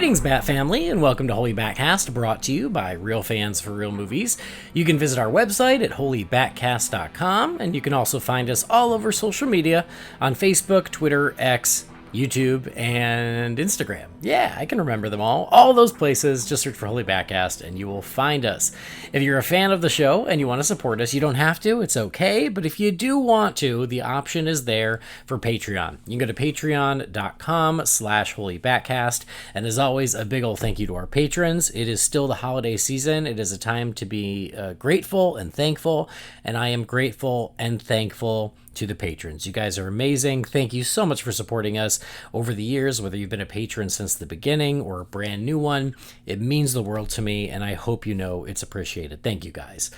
Greetings, Bat Family, and welcome to Holy BatCast, brought to you by Real Fans for Real Movies. You can visit our website at holybatcast.com, and you can also find us all over social media on Facebook, Twitter, X, YouTube, and Instagram. Yeah, I can remember them all. All those places, just search for Holy BatCast and you will find us. If you're a fan of the show and you want to support us, you don't have to, it's okay, but if you do want to, the option is there for Patreon. You can go to patreon.com/holybatcast, and as always, a big old thank you to our patrons. It is still the holiday season. It is a time to be grateful and thankful, and I am grateful and thankful to the patrons. You guys are amazing. Thank you so much for supporting us over the years, whether you've been a patron since the beginning or a brand new one. It means the world to me, and I hope you know it's appreciated. Thank you, guys.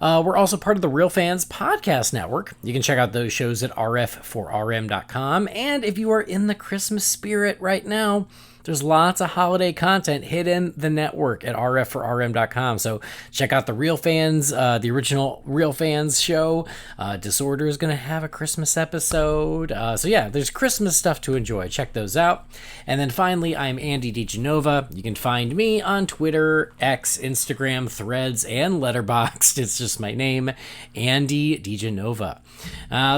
We're also part of the Real Fans Podcast Network. You can check out those shows at rf4rm.com, and if you are in the Christmas spirit right now, there's lots of holiday content hidden the network at rf4rm.com. So check out the Real Fans, the original Real Fans show. Disorder is going to have a Christmas episode. So yeah, there's Christmas stuff to enjoy. Check those out. And then finally, I'm Andy DiGenova. You can find me on Twitter, X, Instagram, Threads, and Letterboxd. It's just my name, Andy DiGenova.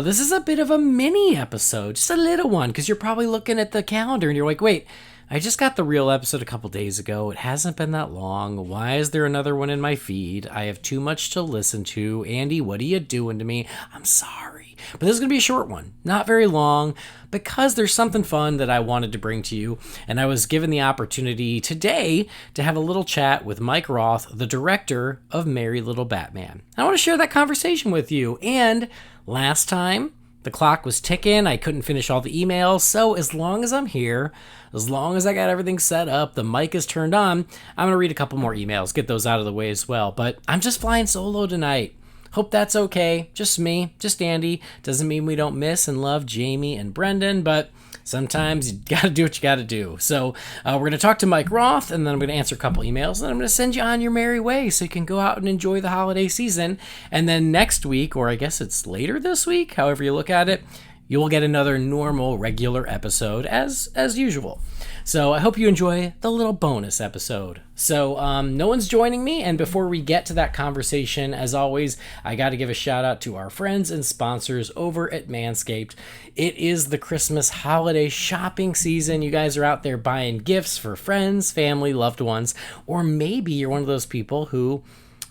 This is a bit of a mini episode, just a little one, because you're probably looking at the calendar and you're like, wait, I just got the real episode a couple days ago. It hasn't been that long. Why is there another one in my feed? I have too much to listen to. Andy, what are you doing to me? I'm sorry. But this is going to be a short one. Not very long, because there's something fun that I wanted to bring to you. And I was given the opportunity today to have a little chat with Mike Roth, the director of Merry Little Batman. I want to share that conversation with you. And last time, the clock was ticking. I couldn't finish all the emails. So as long as I'm here, as long as I got everything set up, the mic is turned on, I'm going to read a couple more emails, get those out of the way as well. But I'm just flying solo tonight. Hope that's okay. Just me, just Andy. Doesn't mean we don't miss and love Jamie and Brendan, but sometimes you got to do what you got to do. So we're going to talk to Mike Roth, and then I'm going to answer a couple emails, and then I'm going to send you on your merry way so you can go out and enjoy the holiday season. And then next week, or I guess it's later this week, however you look at it, you will get another normal, regular episode as usual. So I hope you enjoy the little bonus episode. So no one's joining me, and before we get to that conversation, as always, I got to give a shout out to our friends and sponsors over at Manscaped. It is the Christmas holiday shopping season. You guys are out there buying gifts for friends, family, loved ones, or maybe you're one of those people who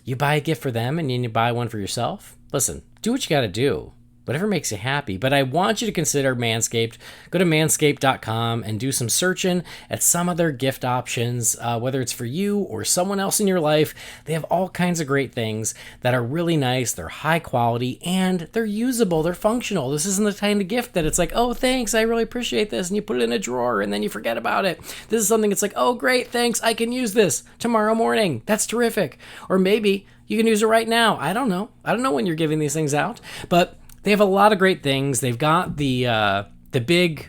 you buy a gift for them and then you buy one for yourself. Listen, do what you got to do. Whatever makes you happy. But I want you to consider Manscaped. Go to manscaped.com and do some searching at some of their gift options, whether it's for you or someone else in your life. They have all kinds of great things that are really nice. They're high quality and they're usable. They're functional. This isn't the kind of gift that it's like, oh, thanks, I really appreciate this, and you put it in a drawer and then you forget about it. This is something that's like, oh, great, thanks, I can use this tomorrow morning. That's terrific. Or maybe you can use it right now. I don't know. I don't know when you're giving these things out, but they have a lot of great things. They've got the big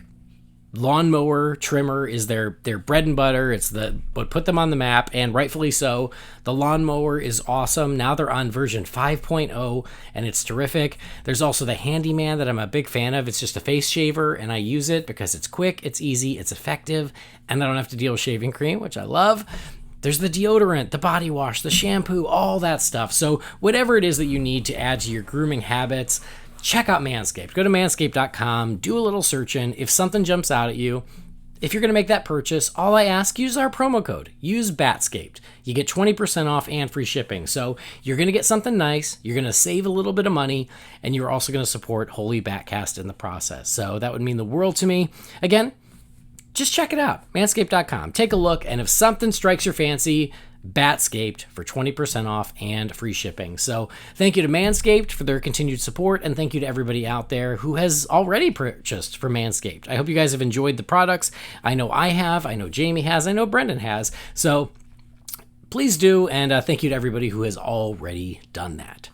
lawnmower trimmer is their bread and butter. It's what put them on the map, and rightfully so. The lawnmower is awesome. Now they're on version 5.0, and it's terrific. There's also the Handyman that I'm a big fan of. It's just a face shaver, and I use it because it's quick, it's easy, it's effective, and I don't have to deal with shaving cream, which I love. There's the deodorant, the body wash, the shampoo, all that stuff. So whatever it is that you need to add to your grooming habits, check out Manscaped. Go to manscaped.com, do a little searching. If something jumps out at you, if you're going to make that purchase, all I ask, use our promo code. Use BATSCAPED. You get 20% off and free shipping. So you're going to get something nice, you're going to save a little bit of money, and you're also going to support Holy BatCast in the process. So that would mean the world to me. Again, just check it out, manscaped.com. Take a look, and if something strikes your fancy, BATSCAPED for 20% off and free shipping. So thank you to Manscaped for their continued support, and thank you to everybody out there who has already purchased from Manscaped. I hope you guys have enjoyed the products. I know I have, I know Jamie has, I know Brendan has. So please do, and thank you to everybody who has already done that.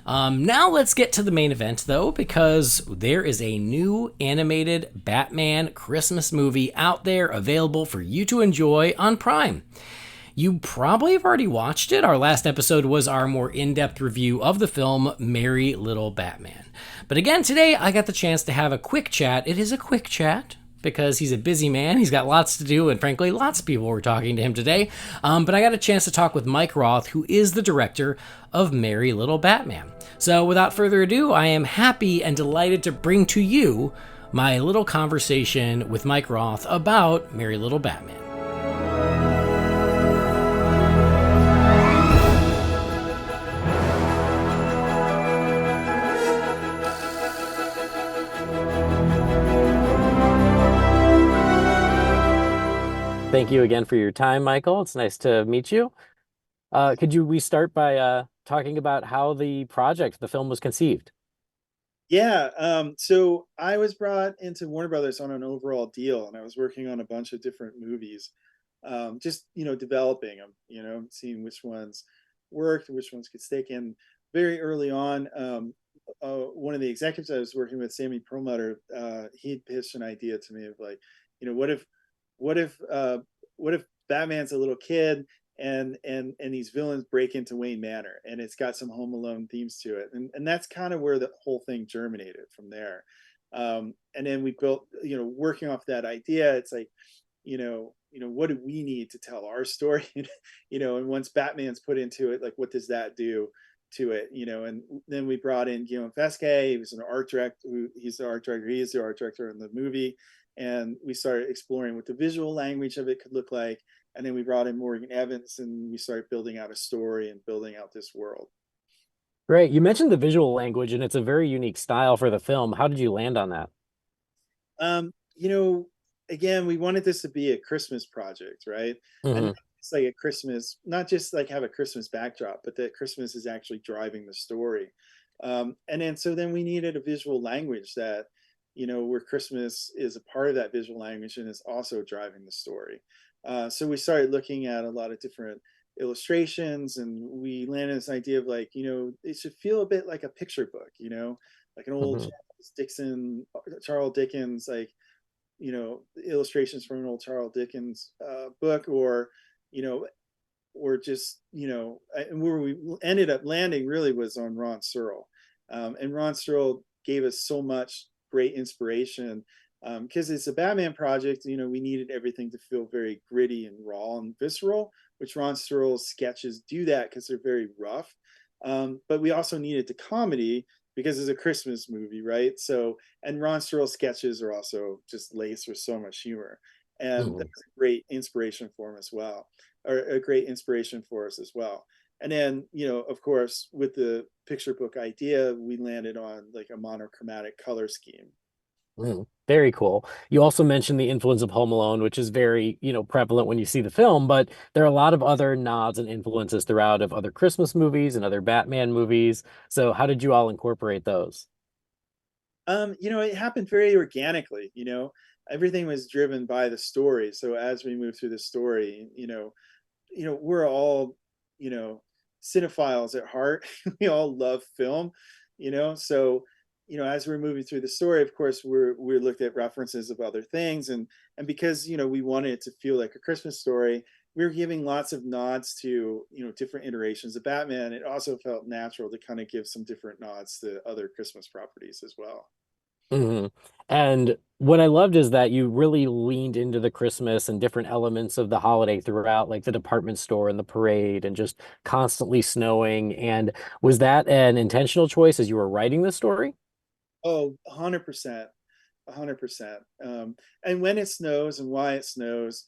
Now let's get to the main event, though, because there is a new animated Batman Christmas movie out there available for you to enjoy on Prime. You probably have already watched it. Our last episode was our more in-depth review of the film Merry Little Batman. But again, today I got the chance to have a quick chat. It is a quick chat because he's a busy man. He's got lots to do, and frankly, lots of people were talking to him today. But I got a chance to talk with Mike Roth, who is the director of Merry Little Batman. So without further ado, I am happy and delighted to bring to you my little conversation with Mike Roth about Merry Little Batman. Thank you again for your time, Michael. It's nice to meet you. We start by talking about how the film was conceived? Yeah, so I was brought into Warner Brothers on an overall deal, and I was working on a bunch of different movies, just developing them, seeing which ones worked, which ones could stick. And very early on, one of the executives I was working with, Sammy Perlmutter, he pitched an idea to me of like, what if, what if, what if Batman's a little kid and these villains break into Wayne Manor, and it's got some Home Alone themes to it, and that's kind of where the whole thing germinated from there. And then we built, working off that idea, it's like, what do we need to tell our story? And once Batman's put into it, like, what does that do to it? And then we brought in Guillaume Fesquet. He was an art director. He's the art director. He is the art director in the movie, and we started exploring what the visual language of it could look like. And then we brought in Morgan Evans, and we started building out a story and building out this world. Great. You mentioned the visual language, and it's a very unique style for the film. How did you land on that? Um, you know, Again, we wanted this to be a Christmas project, right? And Hmm. it's like a Christmas, not just like have a Christmas backdrop, but that Christmas is actually driving the story. And then we needed a visual language that, where Christmas is a part of that visual language and is also driving the story. So we started looking at a lot of different illustrations, and we landed this idea of like, it should feel a bit like a picture book, like an old Hmm. Charles Dickens, like, illustrations from an old Charles Dickens book, or, you know, or just, and where we ended up landing really was on Ron Searle. And Ron Searle gave us so much great inspiration, because it's a Batman project. We needed everything to feel very gritty and raw and visceral, which Ron Searle's sketches do that because they're very rough. But we also needed the comedy because it's a Christmas movie, right? So, and Ron Searle's sketches are also just laced with so much humor. And Hmm. that's a great inspiration for him as well, or a great inspiration for us as well. And then, of course, with the picture book idea, we landed on like a monochromatic color scheme. Very cool. You also mentioned the influence of Home Alone, which is very, prevalent when you see the film, but there are a lot of other nods and influences throughout of other Christmas movies and other Batman movies. So how did you all incorporate those? It happened very organically. Everything was driven by the story. So as we move through the story, we're all, you know, cinephiles at heart. We all love film, so, as we're moving through the story, of course, we're looked at references of other things, and because, we wanted it to feel like a Christmas story, we were giving lots of nods to, different iterations of Batman. It also felt natural to kind of give some different nods to other Christmas properties as well. Hmm. And what I loved is that you really leaned into the Christmas and different elements of the holiday throughout, like the department store and the parade and just constantly snowing. And was that an intentional choice as you were writing the story? Oh, 100%. 100%. And when it snows and why it snows,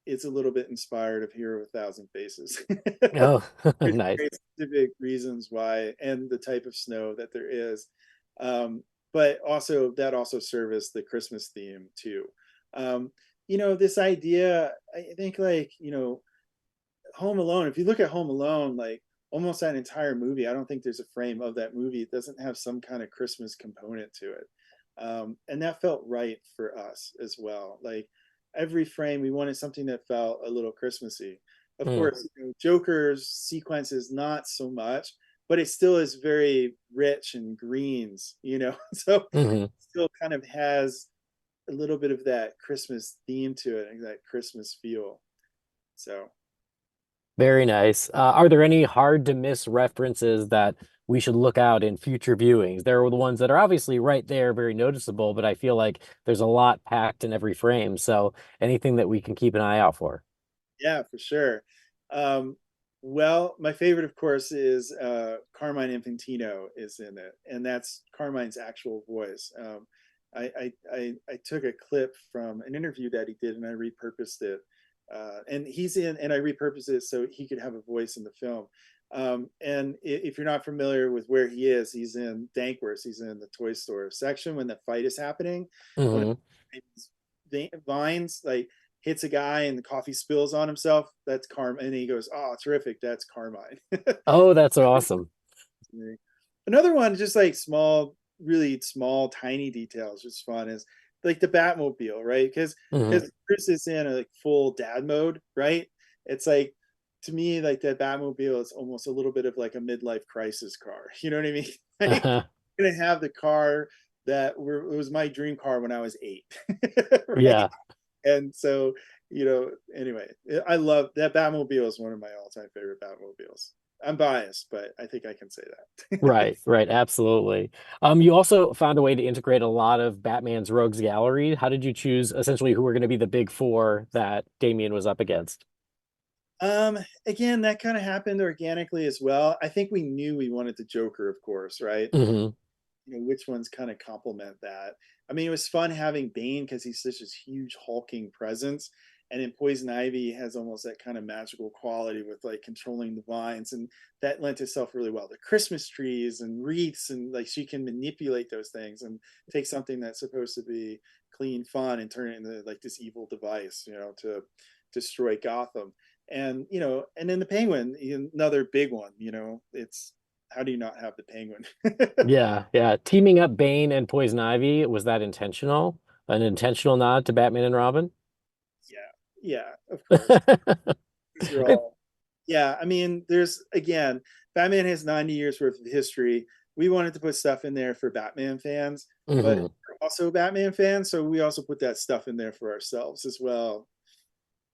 it's a little bit inspired of Hero of a Thousand Faces. Oh, There's nice. very specific reasons why, and the type of snow that there is. But also, that also serviced the Christmas theme too. This idea, I think, like, Home Alone, if you look at Home Alone, like almost that entire movie, I don't think there's a frame of that movie. It doesn't have some kind of Christmas component to it. And that felt right for us as well. Like every frame, we wanted something that felt a little Christmassy. Of Mm, course, Joker's sequences, not so much, but it still is very rich and greens, so it mhm. still kind of has a little bit of that Christmas theme to it and that Christmas feel. So, Very nice. Are there any hard to miss references that we should look out in future viewings? There are the ones that are obviously right there, very noticeable, but I feel like there's a lot packed in every frame. So anything that we can keep an eye out for. Yeah, for sure. Um, well, my favorite, of course, is Carmine Infantino is in it, and that's Carmine's actual voice. I took a clip from an interview that he did, and I repurposed it. And he's in, and I repurposed it so he could have a voice in the film. And if you're not familiar with where he is, he's in Dankworth. He's in the toy store section when the fight is happening. One of Hmm. the vines, like hits a guy and the coffee spills on himself. That's Carmine. And he goes, "Oh, terrific. That's Carmine." Oh, that's awesome. Another one, just like small, really small, tiny details, just fun is like the Batmobile, right? Hmm. Because Chris is in a like full dad mode, right? It's like to me, like that Batmobile is almost a little bit of like a midlife crisis car. You know what I mean? Like I'm gonna have the car it was my dream car when I was 8, right? Yeah. And so, anyway, I love that Batmobile is one of my all-time favorite Batmobiles. I'm biased, but I think I can say that. Right, right, absolutely. You also found a way to integrate a lot of Batman's rogues gallery. How did you choose essentially who were going to be the big four that Damian was up against? Again, that kind of happened organically as well. I think we knew we wanted the Joker, of course, right? Hmm. Which ones kind of complement that. I mean, it was fun having Bane because he's such a huge hulking presence, and in Poison Ivy has almost that kind of magical quality with like controlling the vines, and that lent itself really well. The Christmas trees and wreaths, and like she can manipulate those things and take something that's supposed to be clean fun and turn it into like this evil device, to destroy Gotham. And then the Penguin, another big one. It's how do you not have the Penguin? Yeah, yeah. Teaming up Bane and Poison Ivy, was that intentional? An intentional nod to Batman and Robin? Yeah, yeah, of course. These are all, yeah. I mean, there's again, Batman has 90 years worth of history. We wanted to put stuff in there for Batman fans, but Hmm. we're also Batman fans, so we also put that stuff in there for ourselves as well.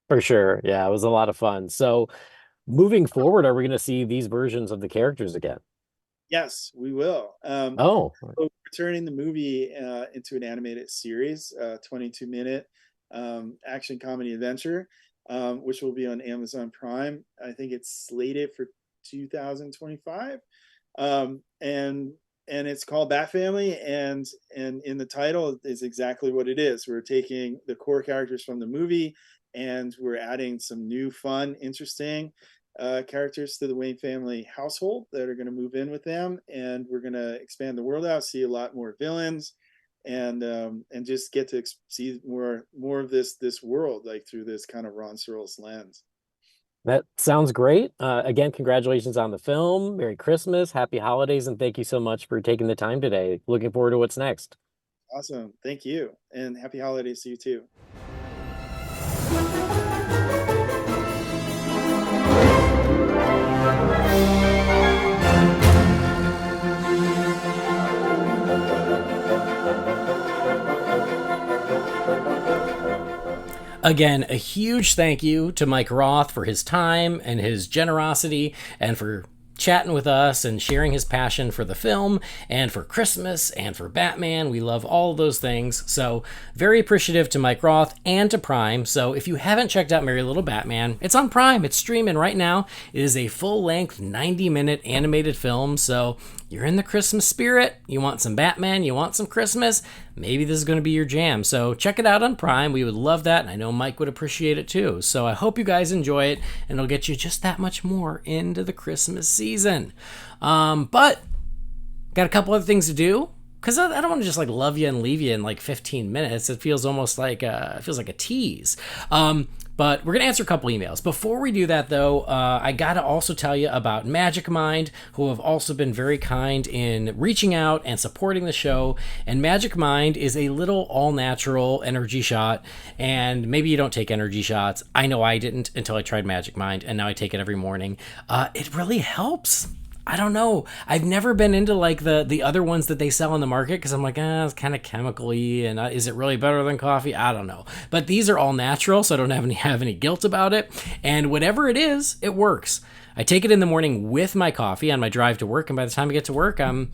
For sure. Yeah, it was a lot of fun. So moving forward, are we going to see these versions of the characters again? Yes, we will. Oh, So we're turning the movie into an animated series, 22-minute action comedy adventure, which will be on Amazon Prime. I think it's slated for 2025, and it's called Bat Family, and in the title is exactly what it is. We're taking the core characters from the movie, and we're adding some new, fun, interesting characters to the Wayne family household that are going to move in with them, and we're going to expand the world out, see a lot more villains, and just get to see more of this world like through this kind of Ron Searles lens. that sounds great. Again, congratulations on the film. Merry Christmas, happy holidays, and thank you so much for taking the time today. Looking forward to what's next. Awesome, thank you, and happy holidays to you too. Again, a huge thank you to Mike Roth for his time and his generosity and for chatting with us and sharing his passion for the film and for Christmas and for Batman. We love all of those things. So, very appreciative to Mike Roth and to Prime. So, if you haven't checked out Merry Little Batman, it's on Prime. It's streaming right now. It is a full-length 90-minute animated film. So, you're in the Christmas spirit, you want some Batman, you want some Christmas, maybe this is going to be your jam. So check it out on Prime. We would love that, and I know Mike would appreciate it too. So I hope you guys enjoy it, and it'll get you just that much more into the Christmas season. But got a couple other things to do. Because I don't want to just like love you and leave you in like 15 minutes. It feels almost like it feels like a tease. But we're going to answer a couple emails. Before we do that, though, I got to also tell you about Magic Mind, who have also been very kind in reaching out and supporting the show. And Magic Mind is a little all-natural energy shot. And maybe you don't take energy shots. I know I didn't until I tried Magic Mind, and now I take it every morning. It really helps. I don't know. I've never been into like the other ones that they sell in the market because I'm like, it's kind of chemical-y, and is it really better than coffee? I don't know. But these are all natural, so I don't have any guilt about it. And whatever it is, it works. I take it in the morning with my coffee on my drive to work, and by the time I get to work, I'm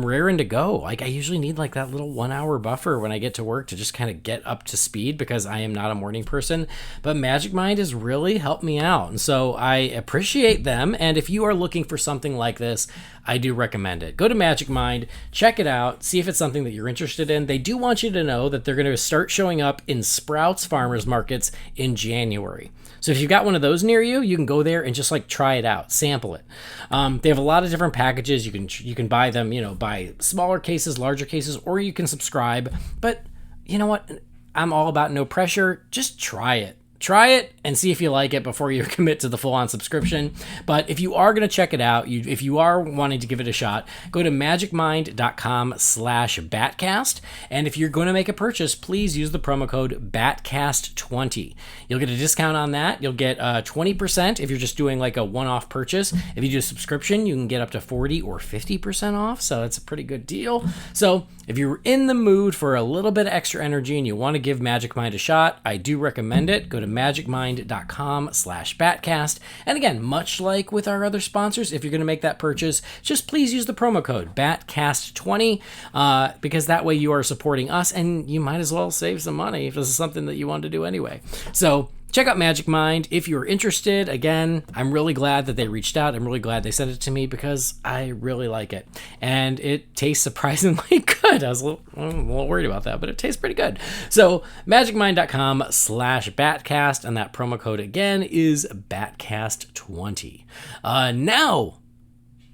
raring to go. Like, I usually need like that little 1 hour buffer when I get to work to just kind of get up to speed because I am not a morning person. But Magic Mind has really helped me out. And so I appreciate them. And if you are looking for something like this, I do recommend it. Go to Magic Mind, check it out, see if it's something that you're interested in. They do want you to know that they're going to start showing up in Sprouts farmers markets in January. So if you've got one of those near you, you can go there and just like try it out, sample it. They have a lot of different packages. You can buy them, buy smaller cases, larger cases, or you can subscribe. But you know what? I'm all about no pressure. Just try it. Try it and see if you like it before you commit to the full-on subscription. But if you are going to check it out, if you are wanting to give it a shot, go to magicmind.com/batcast. And if you're going to make a purchase, please use the promo code BatCast20. You'll get a discount on that. You'll get 20% if you're just doing like a one-off purchase. If you do a subscription, you can get up to 40 or 50% off. So that's a pretty good deal. So if you're in the mood for a little bit of extra energy and you want to give Magic Mind a shot, I do recommend it. Go to magicmind.com/batcast. And again, much like with our other sponsors, if you're going to make that purchase, just please use the promo code BatCast20 because that way you are supporting us and you might as well save some money if this is something that you want to do anyway. So check out Magic Mind if you're interested. Again, I'm really glad that they reached out. I'm really glad they sent it to me because I really like it. And it tastes surprisingly good. I was a little worried about that, but it tastes pretty good. So magicmind.com/batcast, and that promo code again is BatCast20. Now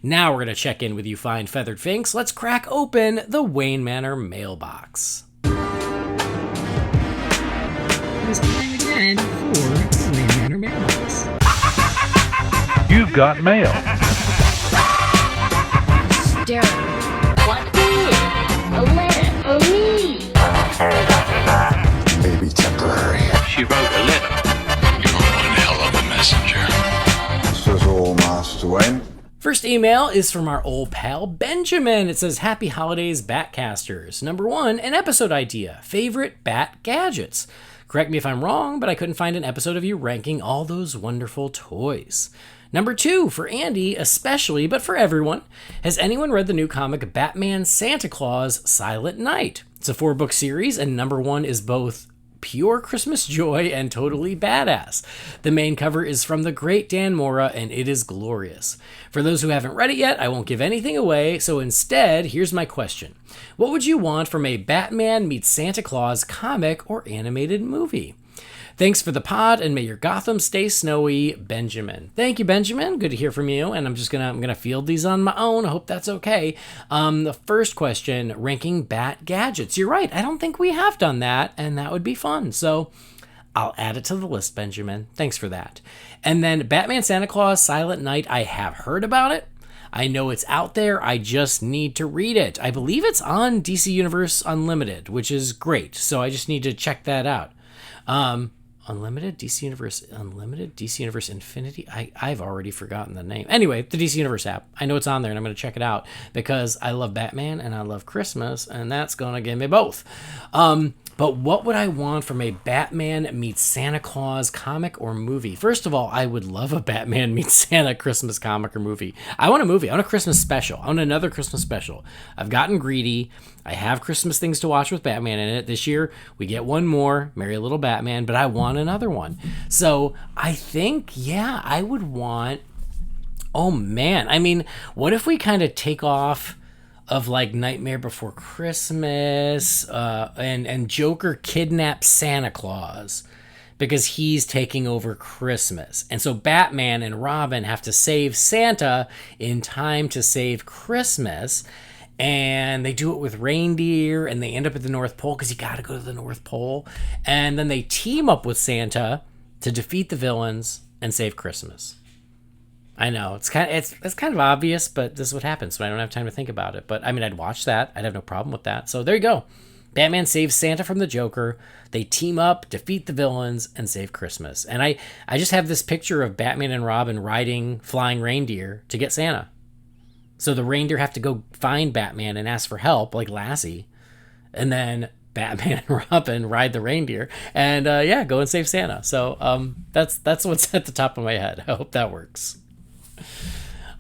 we're going to check in with you fine feathered finks. Let's crack open the Wayne Manor mailbox. It's time again for the Wayne Manor mailbox. You've got mail. Darren. What is a letter for me? Maybe temporary. She wrote a letter. You're one hell of a messenger. This is all, Master Wayne. First email is from our old pal Benjamin. It says, Happy Holidays, Batcasters. Number 1, an episode idea. Favorite Bat gadgets. Correct me if I'm wrong, but I couldn't find an episode of you ranking all those wonderful toys. Number 2, for Andy especially, but for everyone, has anyone read the new comic Batman Santa Claus Silent Night? It's a 4-book series, and number 1 is both pure Christmas joy and totally badass. The main cover is from the great Dan Mora, and it is glorious. For those who haven't read it yet, I won't give anything away, so instead, here's my question. What would you want from a Batman meets Santa Claus comic or animated movie? Thanks for the pod, and may your Gotham stay snowy, Benjamin. Thank you, Benjamin. Good to hear from you. And I'm gonna field these on my own. I hope that's okay. The first question, ranking Bat gadgets. You're right. I don't think we have done that, and that would be fun. So I'll add it to the list, Benjamin. Thanks for that. And then Batman Santa Claus Silent Night. I have heard about it. I know it's out there. I just need to read it. I believe it's on DC Universe Unlimited, which is great. So I just need to check that out. Unlimited? DC Universe Unlimited? DC Universe Infinity? I've already forgotten the name. Anyway, the DC Universe app. I know it's on there, and I'm going to check it out because I love Batman and I love Christmas, and that's going to give me both. But what would I want from a Batman meets Santa Claus comic or movie? First of all, I would love a Batman meets Santa Christmas comic or movie. I want a movie. I want a Christmas special. I want another Christmas special. I've gotten greedy. I have Christmas things to watch with Batman in it. This year, we get one more, Merry Little Batman, but I want another one. So I think, yeah, I would want... Oh, man. I mean, what if we kind of take off of like Nightmare Before Christmas, and Joker kidnaps Santa Claus because he's taking over Christmas. And so Batman and Robin have to save Santa in time to save Christmas. And they do it with reindeer, and they end up at the North Pole because you got to go to the North Pole. And then they team up with Santa to defeat the villains and save Christmas. I know it's kind of obvious, but this is what happens when I don't have time to think about it. But I mean, I'd watch that. I'd have no problem with that. So there you go. Batman saves Santa from the Joker. They team up, defeat the villains, and save Christmas. And I just have this picture of Batman and Robin riding flying reindeer to get Santa. So the reindeer have to go find Batman and ask for help, like Lassie, and then Batman and Robin ride the reindeer and go and save Santa. So that's what's at the top of my head. I hope that works.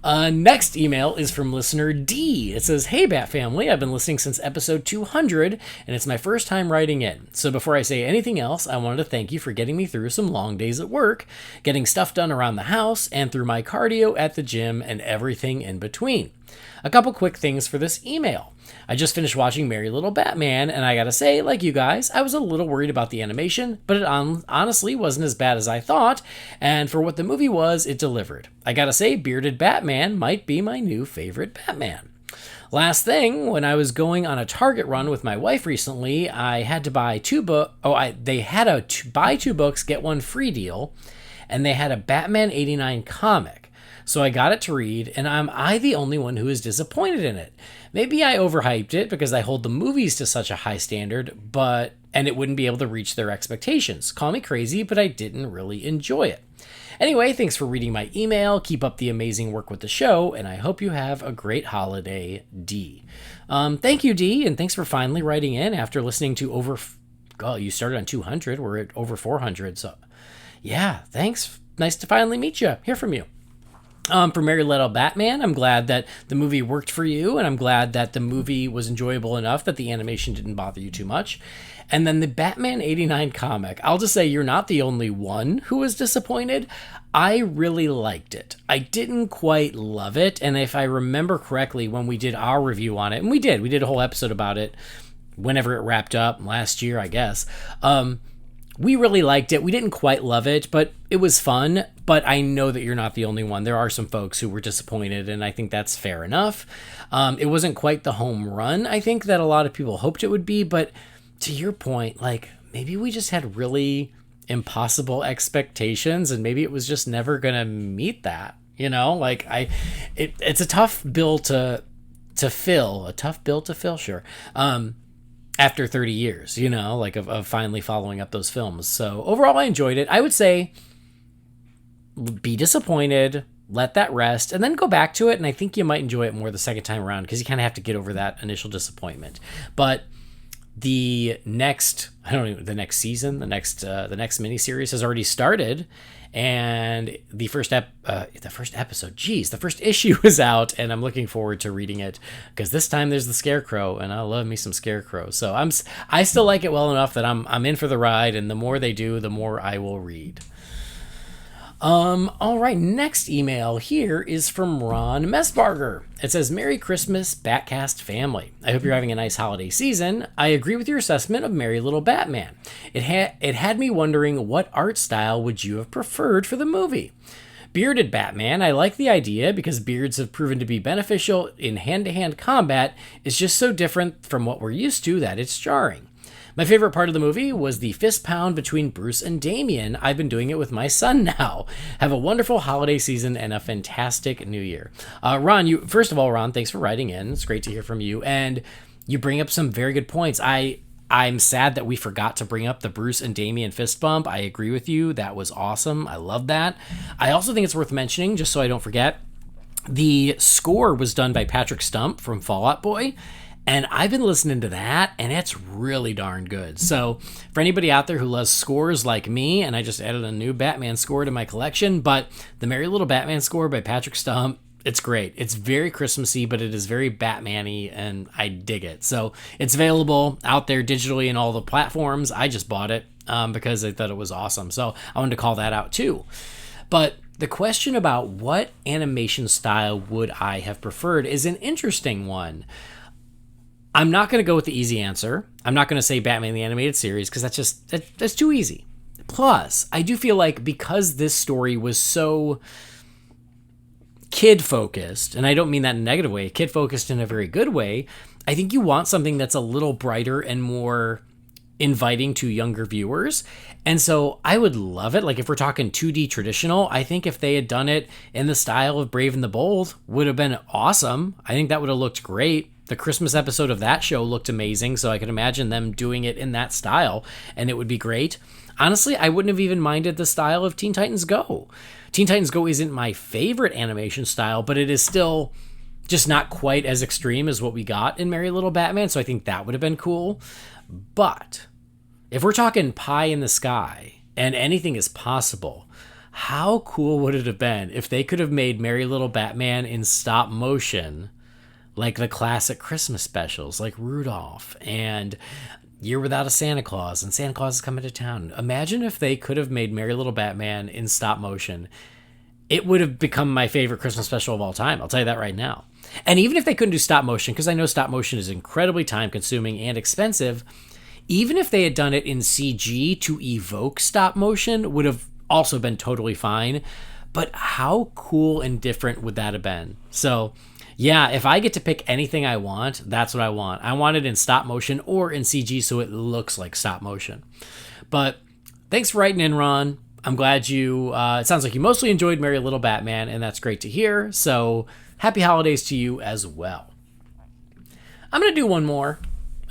Next email is from listener D. It says, "Hey, Bat Family, I've been listening since episode 200, and it's my first time writing in. So before I say anything else, I wanted to thank you for getting me through some long days at work, getting stuff done around the house, and through my cardio at the gym and everything in between. A couple quick things for this email. I just finished watching Merry Little Batman, and I gotta say, like you guys, I was a little worried about the animation, but it honestly wasn't as bad as I thought, and for what the movie was, it delivered. I gotta say, Bearded Batman might be my new favorite Batman. Last thing, when I was going on a Target run with my wife recently, I had to buy they had a buy 2 books, get 1 free deal, and they had a Batman 89 comic. So I got it to read, and am I the only one who is disappointed in it? Maybe I overhyped it because I hold the movies to such a high standard, and it wouldn't be able to reach their expectations. Call me crazy, but I didn't really enjoy it. Anyway, thanks for reading my email. Keep up the amazing work with the show, and I hope you have a great holiday, D." Thank you, D, and thanks for finally writing in after listening to you started on 200. We're at over 400, so yeah, thanks. Nice to finally meet you, hear from you. For Merry Little Batman, I'm glad that the movie worked for you, and I'm glad that the movie was enjoyable enough that the animation didn't bother you too much. And then the Batman 89 comic, I'll just say you're not the only one who was disappointed. I really liked it. I didn't quite love it, and if I remember correctly, when we did our review on it, and we did a whole episode about it whenever it wrapped up, last year, I guess, we really liked it. We didn't quite love it, but it was fun. But I know that you're not the only one. There are some folks who were disappointed, and I think that's fair enough. It wasn't quite the home run, I think, that a lot of people hoped it would be. But to your point, like, maybe we just had really impossible expectations, and maybe it was just never going to meet that. You know, like, it's a tough bill to fill. A tough bill to fill, sure. After 30 years, you know, like of finally following up those films. So overall, I enjoyed it. I would say be disappointed, let that rest, and then go back to it. And I think you might enjoy it more the second time around because you kind of have to get over that initial disappointment. But the next season, the next miniseries has already started. And the first issue is out, and I'm looking forward to reading it because this time there's the Scarecrow, and I love me some Scarecrow. So I still like it well enough that I'm in for the ride, and the more they do, the more I will read. All right, next email here is from Ron Messbarger. It says, "Merry Christmas, BatCast family. I hope you're having a nice holiday season. I agree with your assessment of Merry Little Batman. It had me wondering what art style would you have preferred for the movie? Bearded Batman, I like the idea because beards have proven to be beneficial in hand-to-hand combat. It's just so different from what we're used to that it's jarring. My favorite part of the movie was the fist pound between Bruce and Damian. I've been doing it with my son now. Have a wonderful holiday season and a fantastic new year." Ron, first of all, Ron, thanks for writing in. It's great to hear from you. And you bring up some very good points. I'm sad that we forgot to bring up the Bruce and Damian fist bump. I agree with you. That was awesome. I love that. I also think it's worth mentioning, just so I don't forget, the score was done by Patrick Stump from Fall Out Boy. And I've been listening to that, and it's really darn good. So for anybody out there who loves scores like me, and I just added a new Batman score to my collection, but the Merry Little Batman score by Patrick Stump, it's great. It's very Christmassy, but it is very Batman-y, and I dig it. So it's available out there digitally in all the platforms. I just bought it because I thought it was awesome. So I wanted to call that out too. But the question about what animation style would I have preferred is an interesting one. I'm not going to go with the easy answer. I'm not going to say Batman the Animated Series because that's too easy. Plus, I do feel like because this story was so kid-focused, and I don't mean that in a negative way, kid-focused in a very good way, I think you want something that's a little brighter and more inviting to younger viewers. And so I would love it. Like if we're talking 2D traditional, I think if they had done it in the style of Brave and the Bold would have been awesome. I think that would have looked great. The Christmas episode of that show looked amazing, so I could imagine them doing it in that style, and it would be great. Honestly, I wouldn't have even minded the style of Teen Titans Go. Teen Titans Go isn't my favorite animation style, but it is still just not quite as extreme as what we got in Merry Little Batman, so I think that would have been cool. But if we're talking pie in the sky and anything is possible, how cool would it have been if they could have made Merry Little Batman in stop motion, like the classic Christmas specials, like Rudolph and Year Without a Santa Claus and Santa Claus is Coming to Town. Imagine if they could have made Merry Little Batman in stop motion. It would have become my favorite Christmas special of all time. I'll tell you that right now. And even if they couldn't do stop motion, because I know stop motion is incredibly time consuming and expensive, even if they had done it in CG to evoke stop motion, would have also been totally fine. But how cool and different would that have been? So yeah, if I get to pick anything I want, that's what I want. I want it in stop motion or in CG so it looks like stop motion. But thanks for writing in, Ron. I'm glad you, it sounds like you mostly enjoyed Merry Little Batman, and that's great to hear. So happy holidays to you as well. I'm going to do one more,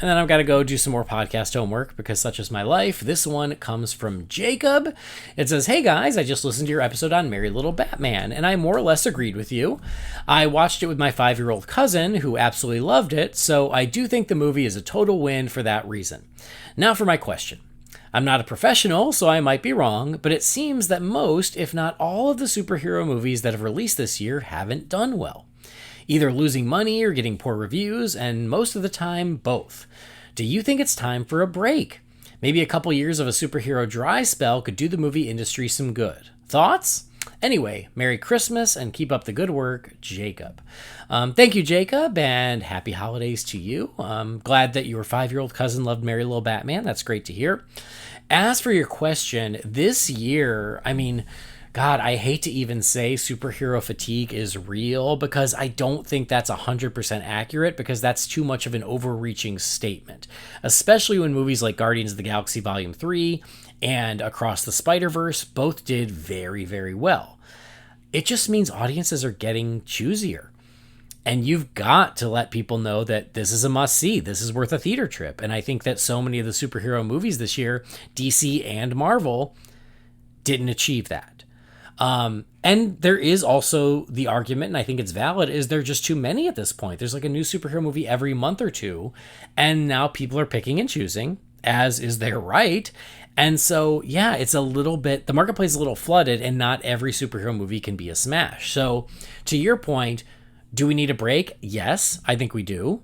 and then I've got to go do some more podcast homework because such is my life. This one comes from Jacob. It says, "Hey guys, I just listened to your episode on Merry Little Batman, and I more or less agreed with you. I watched it with my 5-year-old cousin, who absolutely loved it, so I do think the movie is a total win for that reason. Now for my question. I'm not a professional, so I might be wrong, but it seems that most, if not all, of the superhero movies that have released this year haven't done well. Either losing money or getting poor reviews, and most of the time, both. Do you think it's time for a break? Maybe a couple years of a superhero dry spell could do the movie industry some good. Thoughts? Anyway, Merry Christmas and keep up the good work, Jacob." Thank you, Jacob, and happy holidays to you. I'm glad that your 5-year-old cousin loved Merry Little Batman. That's great to hear. As for your question, this year, I mean, God, I hate to even say superhero fatigue is real because I don't think that's 100% accurate because that's too much of an overreaching statement, especially when movies like Guardians of the Galaxy Volume 3 and Across the Spider-Verse both did very, very well. It just means audiences are getting choosier. And you've got to let people know that this is a must-see. This is worth a theater trip. And I think that so many of the superhero movies this year, DC and Marvel, didn't achieve that. And there is also the argument, and I think it's valid, is there just too many at this point? There's like a new superhero movie every month or two, and now people are picking and choosing, as is their right. And so, yeah, it's a little bit, the marketplace is a little flooded, and not every superhero movie can be a smash. So, to your point, do we need a break? Yes, I think we do.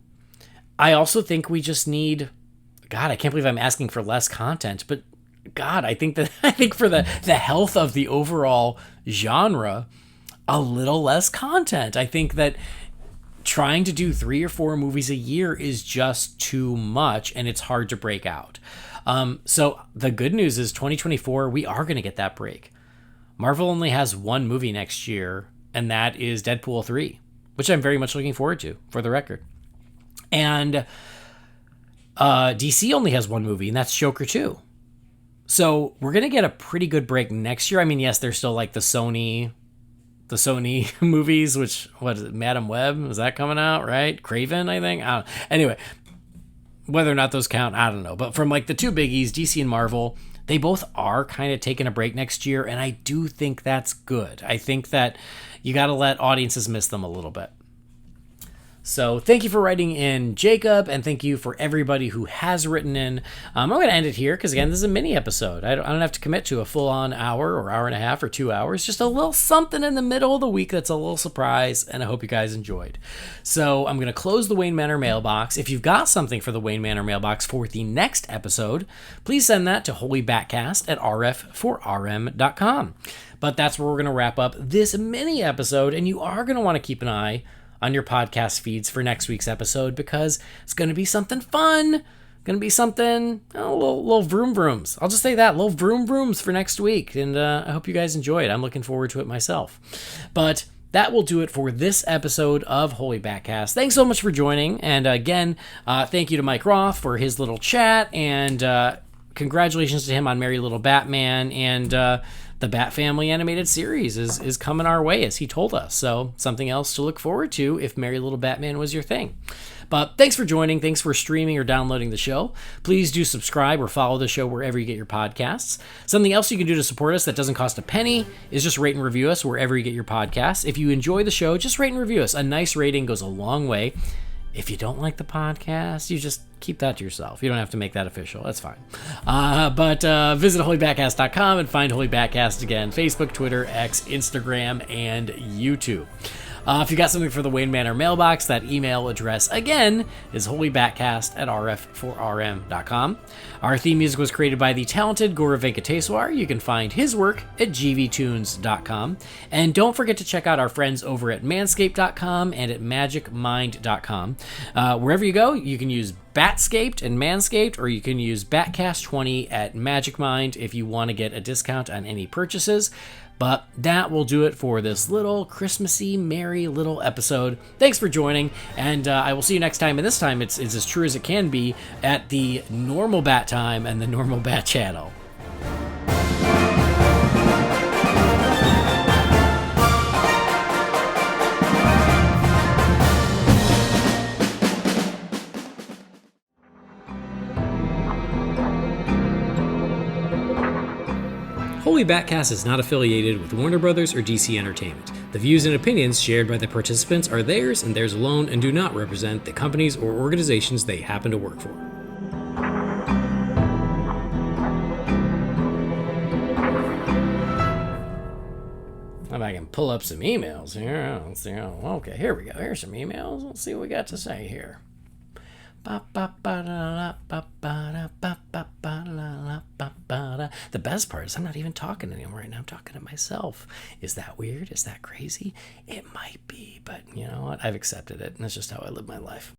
I also think we just need, God, I can't believe I'm asking for less content, but God, I think for the health of the overall genre, a little less content. I think that trying to do 3 or 4 movies a year is just too much, and it's hard to break out. So the good news is 2024, we are going to get that break. Marvel only has 1 movie next year, and that is Deadpool 3, which I'm very much looking forward to, for the record. And DC only has 1 movie, and that's Joker 2. So we're going to get a pretty good break next year. I mean, yes, there's still like the Sony movies, which, what is it, Madam Web? Is that coming out, right? Craven, I think. I don't know. Anyway, whether or not those count, I don't know. But from like the 2 biggies, DC and Marvel, they both are kind of taking a break next year. And I do think that's good. I think that you got to let audiences miss them a little bit. So thank you for writing in, Jacob, and thank you for everybody who has written in. I'm going to end it here because, again, this is a mini episode. I don't have to commit to a full-on hour or hour and a half or 2 hours. Just a little something in the middle of the week that's a little surprise, and I hope you guys enjoyed. So I'm going to close the Wayne Manor mailbox. If you've got something for the Wayne Manor mailbox for the next episode, please send that to Holy BatCast at rf4rm.com. But that's where we're going to wrap up this mini episode, and you are going to want to keep an eye on your podcast feeds for next week's episode because it's going to be something fun. Going to be something, little vroom vrooms. I'll just say that, little vroom vrooms for next week. And I hope you guys enjoy it. I'm looking forward to it myself. But that will do it for this episode of Holy BatCast. Thanks so much for joining. And again, thank you to Mike Roth for his little chat. And congratulations to him on Merry Little Batman. And the Bat Family animated series is coming our way, as he told us. So something else to look forward to if Merry Little Batman was your thing. But thanks for joining. Thanks for streaming or downloading the show. Please do subscribe or follow the show wherever you get your podcasts. Something else you can do to support us that doesn't cost a penny is just rate and review us wherever you get your podcasts. If you enjoy the show, just rate and review us. A nice rating goes a long way. If you don't like the podcast, you just keep that to yourself. You don't have to make that official. That's fine. But visit holybatcast.com and find Holy BatCast again. Facebook, Twitter, X, Instagram, and YouTube. If you got something for the Wayne Manor mailbox, that email address again is holybatcast@rf4rm.com. Our theme music was created by the talented Gaurav Venkateswar. You can find his work at gvtunes.com. And don't forget to check out our friends over at manscaped.com and at magicmind.com. Wherever you go, you can use Batscaped and Manscaped, or you can use BatCast20 at Magic Mind if you want to get a discount on any purchases. But that will do it for this little Christmassy, merry little episode. Thanks for joining, and I will see you next time. And this time, it's as true as it can be at the normal bat time and the normal bat channel. Holy BatCast is not affiliated with Warner Brothers or DC Entertainment. The views and opinions shared by the participants are theirs and theirs alone and do not represent the companies or organizations they happen to work for. If I can pull up some emails here. Let's see. Okay, here we go. Here's some emails. Let's see what we got to say here. The best part is I'm not even talking to anyone right now. I'm talking to myself. Is that weird? Is that crazy? It might be, but you know what? I've accepted it, and that's just how I live my life.